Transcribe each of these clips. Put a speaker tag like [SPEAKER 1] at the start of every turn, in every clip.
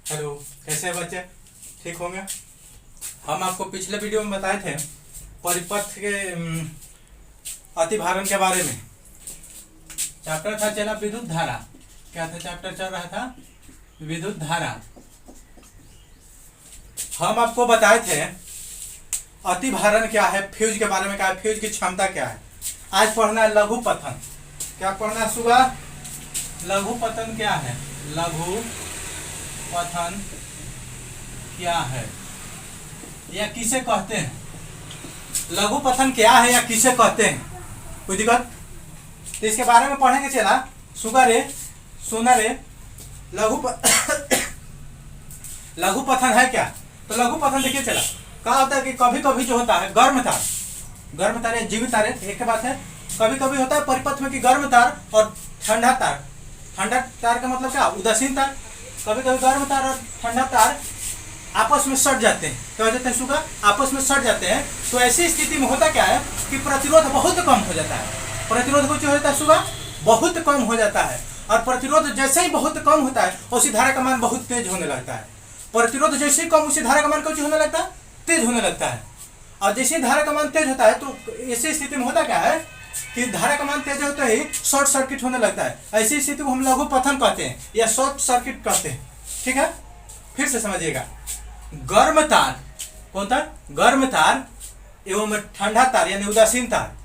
[SPEAKER 1] Hello, कैसे हैं बच्चे? ठीक होंगे। हम आपको पिछले वीडियो में बताए थे परिपथ के अतिभारण के बारे में। चैप्टर था चला विद्युत धारा। क्या था चैप्टर चल रहा था? विद्युत धारा। हम आपको बताए थे अतिभारण क्या है, फ्यूज के बारे में क्या है, फ्यूज की क्षमता क्या है। आज पढ़ना है लघु पतन। क्या पढ़ना है सुबह? लघु पतन क्या है? लघु पतन क्या है या किसे कहते हैं? लघु पतन क्या है या किसे कहते हैं? कोई दिक्कत? तो इसके बारे में पढ़ेंगे। चला सुगा रे सोना रे। लघु पतन है क्या? तो लघु पतन देखिए, चला कहा होता है कि कभी कभी जो होता है गर्म तार या जीवित तार, एक बात है। कभी कभी होता है परिपथ में कि गर्म तार और ठंडा तार। ठंडा तार का मतलब क्या? उदासीन तार। कभी कभी गर्म तार और ठंडा तार आपस में सट जाते हैं। क्या हो जाते हैं सुगा? आपस में सट जाते हैं। तो ऐसी स्थिति में होता क्या है कि प्रतिरोध बहुत कम हो जाता है। प्रतिरोध कुछ होता है सुगा? बहुत कम हो जाता है। और प्रतिरोध जैसे ही बहुत कम होता है उसी धारा का मान बहुत तेज होने लगता है। प्रतिरोध जैसे ही कम, उसी धारा का मान कुछ होने लगता है, तेज होने लगता है। और जैसे ही धारा का मान तेज होता है तो ऐसी स्थिति में होता क्या है कि धारा का मान तेज होते ही शॉर्ट सर्किट होने लगता है। ऐसी स्थिति को हम लघु पतन कहते हैं या शॉर्ट सर्किट कहते हैं। ठीक है, फिर से समझिएगा। गर्म तार, कौन तार? गर्म तार एवं ठंडा तार यानी उदासीन तार।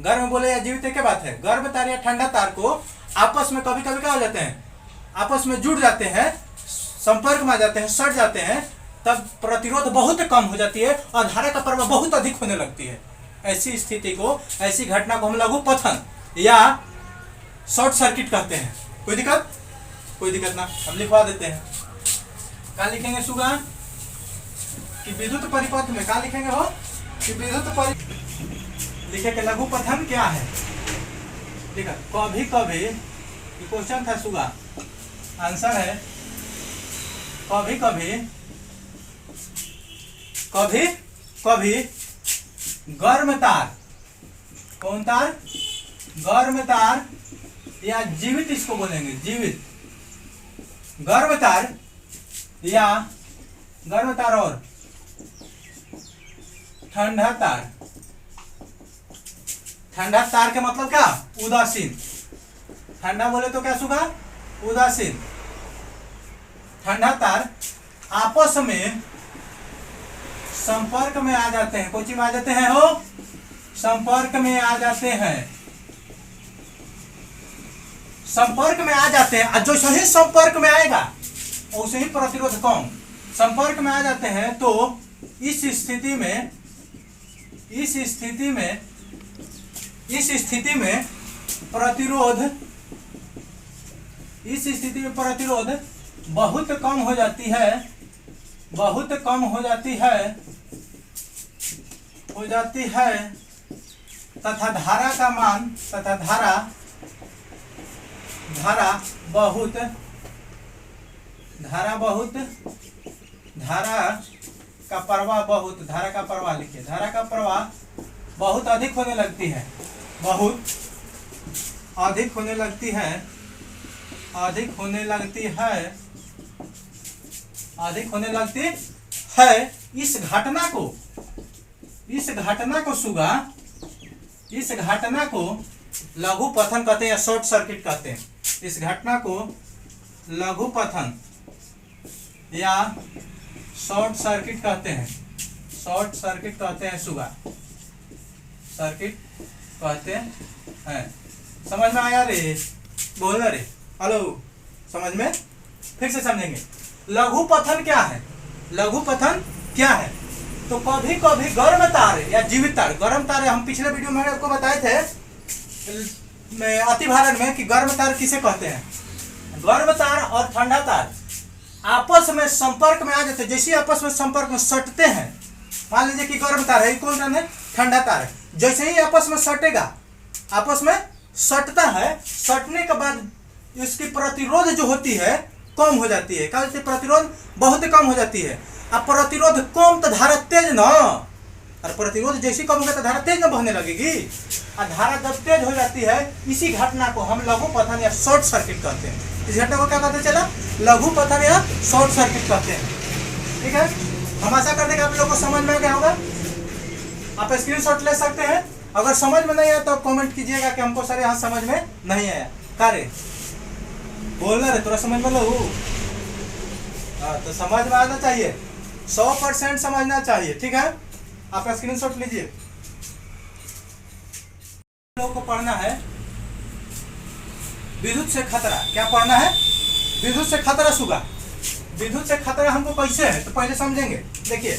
[SPEAKER 1] गर्म बोले या जीवित, क्या बात है? गर्म तार या ठंडा तार को आपस में कभी कभी क्या हो जाते हैं? आपस में जुड़ जाते हैं, संपर्क में आ जाते हैं, सट जाते हैं। तब प्रतिरोध बहुत कम हो जाती है और धारा का प्रवाह बहुत अधिक होने लगती है। ऐसी स्थिति को, ऐसी घटना को हम लघु पतन या शॉर्ट सर्किट कहते हैं। कोई दिक्कत? कोई दिक्कत ना, हम लिखवा देते हैं। क्या लिखेंगे सुगा? कि विद्युत परिपथ में क्या लिखेंगे हो? कि विद्युत लिखे के लघु पतन क्या है। लिखा कभी कभी, क्वेश्चन था सुगा, आंसर है कभी कभी, कभी कभी गर्म तार, कौन तार? गर्म तार या जीवित, इसको बोलेंगे जीवित। गर्म तार या गर्म तार और ठंडा तार। ठंडा तार के मतलब क्या? उदासीन। ठंडा बोले तो क्या सुगा? उदासीन। ठंडा तार आपस में संपर्क में आ जाते हैं। कोई चीज में आ जाते हैं हो? संपर्क में आ जाते हैं। संपर्क में आ जाते हैं और जो सही संपर्क में आएगा वैसे ही प्रतिरोध कम। संपर्क में आ जाते हैं तो इस स्थिति में प्रतिरोध बहुत कम हो जाती है, बहुत कम हो जाती है तथा धारा का मान, तथा धारा का प्रवाह लिखिए। धारा का प्रवाह बहुत अधिक होने लगती है, बहुत अधिक होने लगती है, अधिक होने लगती है। इस घटना को सुगा, इस घटना को लघु पतन कहते हैं या शॉर्ट सर्किट कहते हैं। इस घटना को लघु पतन या शॉर्ट सर्किट कहते हैं। शॉर्ट सर्किट कहते हैं सुगा, सर्किट कहते हैं। समझ में आया रे? बोलना रे। हेलो, समझ में? फिर से समझेंगे। लघु पतन क्या है? लघु पतन क्या है? तो कभी कभी गर्म तार या जीवित तार। गर्म तार हम पिछले वीडियो में आपको बताए थे अतिभारण में कि गर्म तार किसे कहते हैं। गर्म तार और ठंडा तार आपस में संपर्क में आ जाते हैं। जैसे आपस में संपर्क में सटते हैं, मान लीजिए कि गर्म तार है, कौन तार है? ठंडा तार है। जैसे ही आपस में सटेगा, आपस में सटता है, सटने के बाद इसकी प्रतिरोध जो होती है कम हो जाती है। क्या? प्रतिरोध बहुत कम हो जाती है। अब प्रतिरोध कम तो धारा तेज ना, और प्रतिरोध जैसी कम होगा तो धारा तेज न बहने लगेगी। और धारा जब तेज हो जाती है, इसी घटना को हम लघु पतन या शॉर्ट सर्किट कहते हैं। इस घटना को क्या कहते चला? लघु पतन या शॉर्ट सर्किट कहते हैं। ठीक है, हम आशा करते हैं कि आप लोगों को समझ में आ गया होगा। आप स्क्रीनशॉट ले सकते हैं। अगर समझ में नहीं आया तो कमेंट कीजिएगा कि हमको सर यहाँ समझ में नहीं आया। कार्य बोलना रे, थोड़ा समझ में लो। हाँ, तो समझ में आना चाहिए, 100% समझना चाहिए। ठीक है, आप स्क्रीनशॉट लीजिए। लोग को पढ़ना है विद्युत से खतरा। क्या पढ़ना है? विद्युत से खतरा। सुगा विद्युत से खतरा हमको कैसे है तो पहले समझेंगे। देखिए,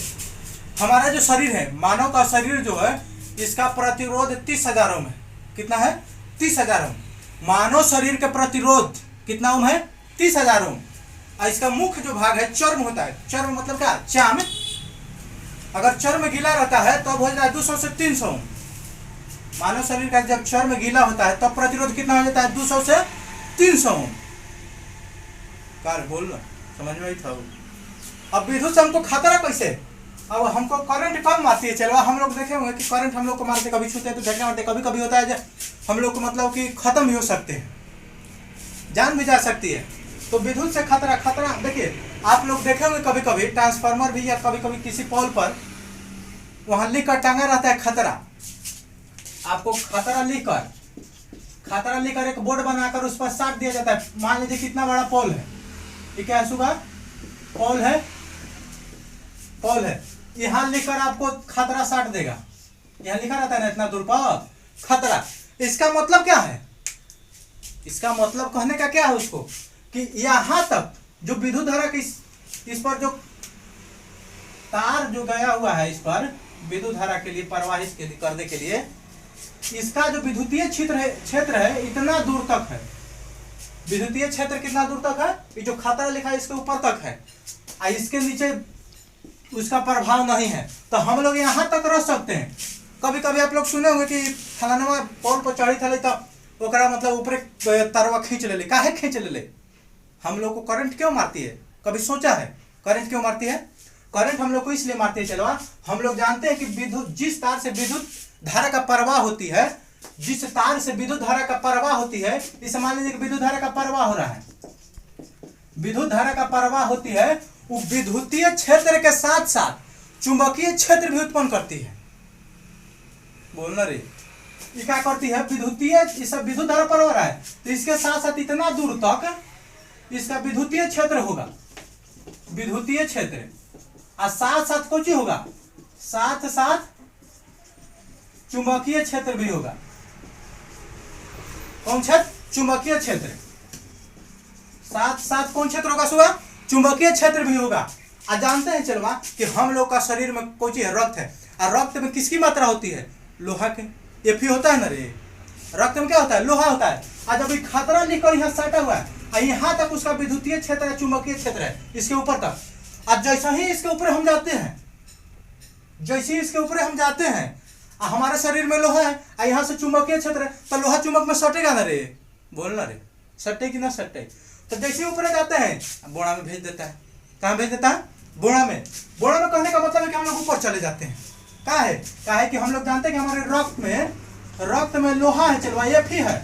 [SPEAKER 1] हमारा जो शरीर है, मानव का शरीर जो है, इसका प्रतिरोध 30,000 ओम है। कितना है? 30,000 ओम। मानव शरीर का प्रतिरोध कितना ओम है? 30,000 ओम। और इसका मुख्य जो भाग है चर्म होता है। चर्म मतलब क्या? चाम। अगर चर्म गीला रहता है तो हो जाता है 200 से 300 ओम। मानव शरीर का जब चर्म गीला होता है तब प्रतिरोध कितना हो जाता है? 200 से 300 ओम। बोल लो, समझ में ही था। अब विद्युत से हमको खतरा कैसे? अब हमको करंट कम मारती है। चलो हम लोग देखे होंगे कि करंट हम लोग को मारते, कभी छूते हैं तो झटका मारते, कभी कभी होता है हम लोग को मतलब कि खत्म भी हो सकते हैं, जान भी जा सकती है। तो विद्युत से खतरा, खतरा देखिए, आप लोग देखे होंगे कभी कभी ट्रांसफार्मर भी या कभी कभी किसी पोल पर वहां लिख कर टांगा रहता है खतरा। आपको खतरा लिखकर एक बोर्ड बनाकर उस पर साट दिया जाता है। मान लीजिए कितना बड़ा पोल है, ये क्या है सुगा? पोल है, पोल है। यहां लिखकर आपको खतरा साट देगा। यहां लिखा रहता है ना इतना दूर पर खतरा। इसका मतलब क्या है? इसका मतलब कहने का क्या है उसको कि यहां तक जो विद्युत धारा की इस पर जो तार जो गया हुआ है, इस पर विद्युत धारा के लिए प्रवाहित करने के लिए इसका जो विद्युतीय क्षेत्र है इतना दूर तक है। विद्युतीय क्षेत्र कितना दूर तक है? ये जो खतरा लिखा है इसके ऊपर तक है, और इसके नीचे उसका प्रभाव नहीं है। तो हम लोग यहाँ तक रह सकते हैं। कभी कभी आप लोग सुने होंगे कि फलाना पोल पर चढ़ी थले तब ओकरा मतलब ऊपर तरवा खींच ले। काहे खींच ले? हम लोग को करंट क्यों मारती है? कभी सोचा है करंट क्यों मारती है? करंट हम लोग को इसलिए मारती है, चलो हम लोग जानते हैं कि विद्युत जिस तार से विद्युत धारा का प्रवाह होती है, जिस तार से विद्युत धारा का प्रवाह होती है, इसे मान लीजिए कि विद्युत धारा का प्रवाह हो रहा है, विद्युत धारा का प्रवाह होती है, वो विद्युतीय क्षेत्र के साथ साथ चुंबकीय क्षेत्र भी उत्पन्न करती है। बोलना रे, ये क्या करती है? विद्युत धारा प्रवाह हो रहा है तो इसके साथ साथ इतना दूर तक इसका विद्युतीय क्षेत्र होगा, विद्युतीय क्षेत्र, और साथ साथ कुछ होगा, साथ साथ चुंबकीय क्षेत्र भी होगा। कौन क्षेत्र? चुंबकीय क्षेत्र। साथ साथ कौन क्षेत्र होगा सुबह? चुंबकीय क्षेत्र भी होगा। और जानते हैं चलवा कि हम लोग का शरीर में कोई है? रक्त है। और रक्त में किसकी मात्रा होती है? लोहा के। Fe होता है ना रे, रक्त में क्या होता है? लोहा होता है। और जब ये खतरा लिखकर यहाँ सटा हुआ है और यहाँ तक उसका विद्युतीय क्षेत्र है, चुंबकीय क्षेत्र है, इसके ऊपर तक। और जैसा ही इसके ऊपर हम जाते हैं, जैसे ही इसके ऊपर हम जाते हैं, हमारे शरीर में लोहा है और यहाँ से चुंबकीय क्षेत्र है, तो लोहा चुंबक में सटेगा ना रे? बोलना रे, सटे कि ना सटे? तो जैसे ही ऊपर जाते हैं बोड़ा में भेज देता है। कहाँ भेज देता है? बोड़ा में। बोड़ा में कहने का मतलब है कि हम लोग ऊपर चले जाते हैं। क्या है कि हम लोग जानते हैं कि हमारे रक्त में लोहा है, चलवा Fe है,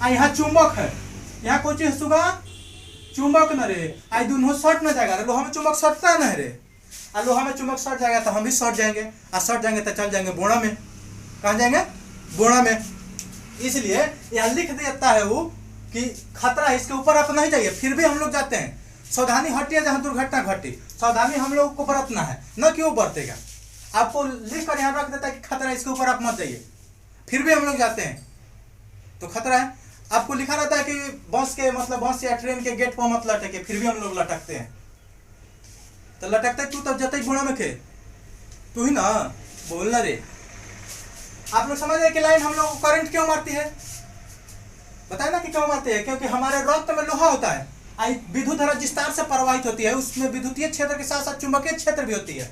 [SPEAKER 1] और यहाँ चुंबक है। यहाँ कोई चीज सुगा? चुंबक न रे, आई दोनों सट न जाएगा। लोहा में चुंबक सटता नहीं रे, और लोहा में चुंबक सट जाएगा तो हम भी सट जाएंगे, और सट जाएंगे तो चल जाएंगे बोड़ा में। कहाँ जाएंगे? बोड़ा में। इसलिए यहाँ लिख देता है वो कि खतरा है, इसके ऊपर आप नहीं जाइए। फिर भी हम लोग जाते हैं। सावधानी हटिए जहाँ दुर्घटना घटी, सावधानी हम लोग को बरतना है, न कि वो बरतेगा। आपको लिख कर यहाँ रख देता है कि खतरा है, इसके ऊपर आप मत जाइए, फिर भी हम लोग जाते हैं तो खतरा है। आपको लिखा रहता है कि बस या ट्रेन के गेट पर मत लटके, फिर भी हम लोग लटकते हैं। तो लटकते तू तब जते बुढ़ा में खे, तू ही ना। बोलना रे, आप लोग समझ रहे कि लाइन हम लोग को करंट क्यों मारती है? बताए ना कि क्यों मारती है? क्योंकि हमारे रक्त में लोहा होता है, विद्युत धारा जिस तार से प्रवाहित होती है उसमें विद्युतीय क्षेत्र के साथ साथ चुंबकीय क्षेत्र भी होती है,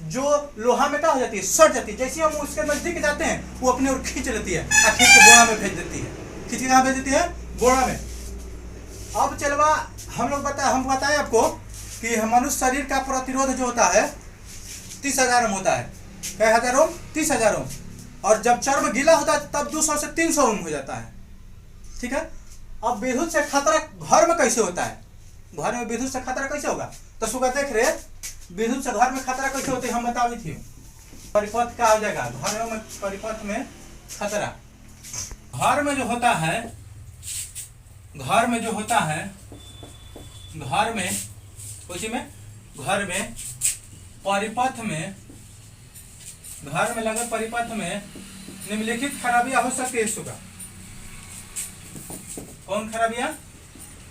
[SPEAKER 1] जो लोहा में क्या हो जाती है? सट जाती है। जैसे हम उसके नजदीक जाते हैं वो अपने ओर खींच लेती है और खींच के बोड़ा में भेज देती है। खींच के कहाँ भेज देती है? बोड़ा में। अब चलवा हम बताएं आपको कि मनुष्य शरीर का प्रतिरोध जो होता है 30,000 ओम होता है। क्या हजार ओम? 30,000 ओम। और जब चर्म गीला होता है तब 200 से 300 ओम हो जाता है। ठीक है, अब विद्युत से खतरा घर में कैसे होता है, घर में विद्युत से खतरा कैसे होगा? तो सुबह देख रहे विद्युत से घर में खतरा कैसे होते हम बता दी थी। परिपथ क्या हो जाएगा घर में, परिपथ में खतरा। घर में जो होता है, घर में जो होता है, घर में उसी में घर में परिपथ में, घर में लगे परिपथ में निम्नलिखित खराबियां हो सकती है। सुबह कौन खराबियां?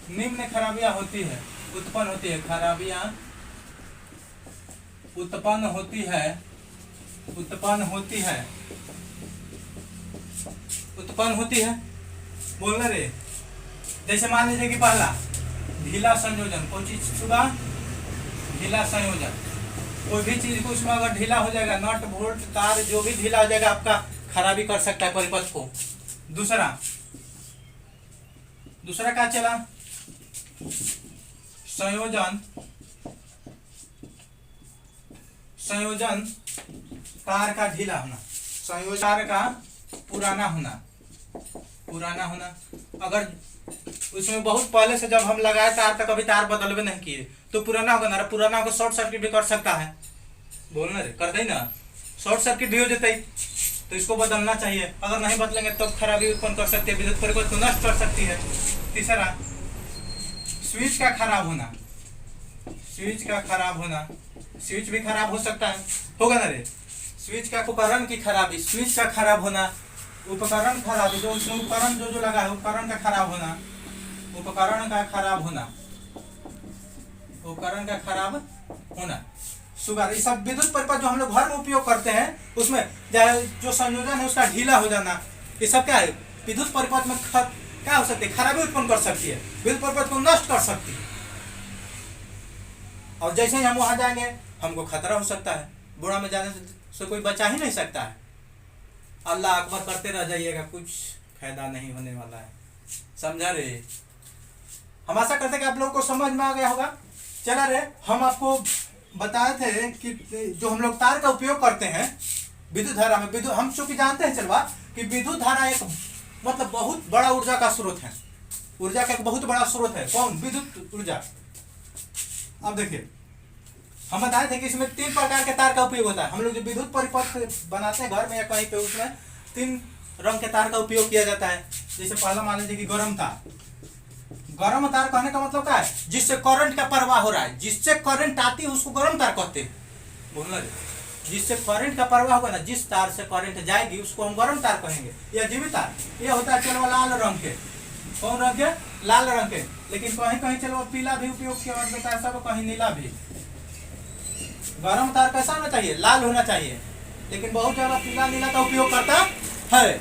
[SPEAKER 1] निम्न खराबियां होती है, उत्पन्न होती है, खराबियां उत्पन्न होती है, उत्पन्न होती है, उत्पन्न होती है। बोल रे, जैसे मान लीजिए कि पहला ढीला संयोजन, कोई चीज सुबह ढीला संयोजन, कोई भी चीज को उसमें अगर ढीला हो जाएगा, नट बोल्ट तार जो भी ढीला हो जाएगा आपका खराबी कर सकता है परिपथ को। दूसरा दूसरा क्या चला? संयोजन, संयोजन तार का ढीला होना, संयोजन तार का पुराना होना, पुराना होना। अगर उसमें बहुत पहले से जब हम लगाए तार तक कभी तार बदलवे नहीं किए तो पुराना होगा ना, पुराना होगा शॉर्ट सर्किट भी कर सकता है। बोलना रे, कर दे ना, शॉर्ट सर्किट भी हो जाता है तो इसको बदलना चाहिए। अगर नहीं बदलेंगे तब खराबी उत्पन्न कर सकती है, विद्युत परिपथ को नष्ट कर सकती है। तीसरा स्विच का खराब होना, स्विच का खराब होना, स्विच भी खराब हो सकता है, होगा ना रे। स्विच का उपकरण की खराबी, स्विच का खराब होना, उपकरण खराबी, जो उसमें उपकरण जो जो लगा है उपकरण का खराब होना, उपकरण का खराब होना, उपकरण का खराब होना। सुगर ये सब विद्युत परिपथ जो हम लोग घर में उपयोग करते हैं उसमें जो संयोजन है उसका ढीला हो जाना, ये सब क्या है विद्युत परिपथ में क्या हो सकती है, खराबी उत्पन्न कर सकती है, विद्युत परिपथ को नष्ट कर सकती है। और जैसे ही हम वहां जाएंगे हमको खतरा हो सकता है, बुरा में जाने से कोई बचा ही नहीं सकता है। अल्लाह अकबर करते रह जाइएगा, कुछ फायदा नहीं होने वाला है, समझा रे। हम आशा करते हैं कि आप लोगों को समझ में आ गया होगा। चला रे, हम आपको बताए थे कि जो हम लोग तार का उपयोग करते हैं विद्युत धारा में, विद्युत हम चूंकि जानते हैं चलवा कि विद्युत धारा एक मतलब बहुत बड़ा ऊर्जा का स्रोत है, ऊर्जा का एक बहुत बड़ा स्रोत है। कौन? विद्युत ऊर्जा। अब देखिए हम बताए थे कि इसमें 3 प्रकार के तार का उपयोग होता है। हम लोग जो विद्युत परिपथ बनाते हैं घर में या कहीं पे, उसमें 3 रंग के तार का उपयोग किया जाता है। जैसे पहला मान लीजिए कि गर्म तार। गर्म तार कहने का मतलब क्या है? जिससे करंट का प्रवाह हो रहा है, जिससे करंट आती है उसको गर्म तार कहते हैं। बोलना, जिससे करंट का प्रवाह होगा ना, जिस तार से करंट जाएगी उसको हम गर्म तार कहेंगे। या जीवित तार, ये होता है चलो लाल रंग के। कौन रंग के? लाल रंग के। लेकिन कहीं कहीं चलो पीला भी उपयोग किया जाता है, सब कहीं नीला भी। गर्म तार कैसा होना चाहिए? लाल होना चाहिए, लेकिन बहुत ज्यादा पीला नीला का उपयोग करता है।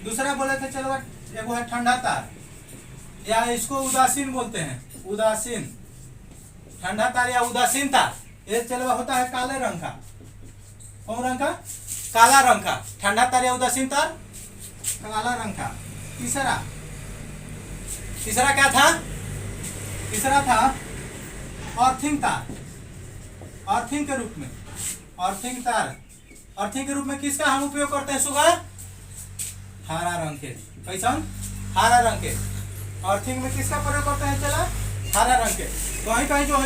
[SPEAKER 1] दूसरा बोले थे चलो एगो है ठंडा तार, या इसको उदासीन बोलते हैं, उदासीन। ठंडा तार या उदासीन तार, ये चलो होता है काले रंग का। कौन रंग का? काला रंग का। ठंडा तार या उदासीन तार काला रंग का। तीसरा क्या था? तीसरा था अर्थिंग तार, अर्थिंग के रूप में। अर्थिंग तार, अर्थिंग के रूप में किसका हम उपयोग करते हैं? सुबह हरा रंग के। कैसा? हरा रंग के। अर्थिंग में किसका प्रयोग करते हैं? चला हरा रंग के। कहीं कहीं जो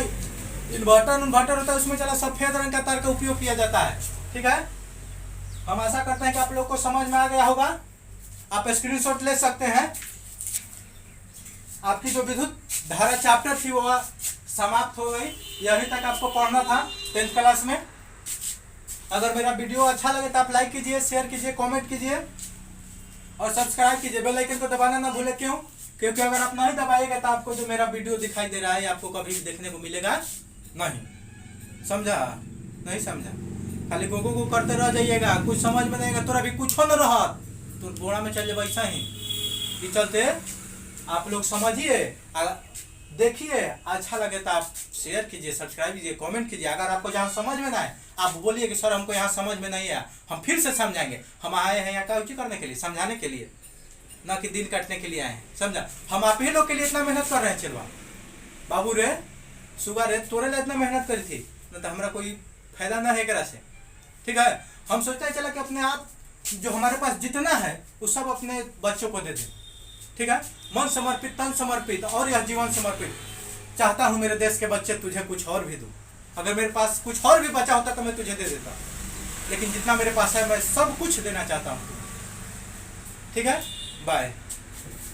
[SPEAKER 1] इन्वर्टर होता है उसमें चला सफेद रंग का तार का उपयोग किया जाता है। ठीक है, हम आशा करते हैं कि आप लोग को समझ में आ गया होगा। आप स्क्रीनशॉट ले सकते हैं। आपकी जो विद्युत धारा चैप्टर थी वो समाप्त हो गई। यही तक आपको पढ़ना था 10th क्लास में। अगर मेरा वीडियो अच्छा लगे तो आप लाइक कीजिए, शेयर कीजिए, कमेंट कीजिए और सब्सक्राइब कीजिए। बेल आइकन को दबाना ना भूले। क्यों? क्योंकि अगर आप नहीं दबाएगा तो आपको जो मेरा वीडियो दिखाई दे रहा है आपको कभी देखने को मिलेगा नहीं। समझा? नहीं समझा? खाली गो करते रह जाइएगा, कुछ समझ में नहीं आएगा, तोरा भी कुछ हो न रहा तो बोरा में चल जाए। वैसा ही कि चलते आप लोग समझिए, देखिए, अच्छा लगे तो आप शेयर कीजिए, सब्सक्राइब कीजिए, कमेंट कीजिए। अगर आपको जहाँ समझ में ना आए आप बोलिए कि सर हमको यहाँ समझ में नहीं आया, हम फिर से समझाएंगे। हम आए हैं यहाँ काउची करने के लिए, समझाने के लिए, ना कि दिन काटने के लिए आए हैं। समझा? हम आप ही लोग के लिए इतना मेहनत कर रहे हैं। चलवा बाबू रे, सुबह रे, तोरे लिए इतना मेहनत करी थी, न तो हमारा कोई फायदा ना है एकरा से। ठीक है, हम सोचते हैं चला कि अपने आप जो हमारे पास जितना है वो सब अपने बच्चों को दे दे। ठीक है, मन समर्पित, तन समर्पित और यह जीवन समर्पित। चाहता हूँ मेरे देश के बच्चे तुझे कुछ और भी दूँ। अगर मेरे पास कुछ और भी बचा होता तो मैं तुझे दे देता, लेकिन जितना मेरे पास है मैं सब कुछ देना चाहता हूँ। ठीक है, बाय।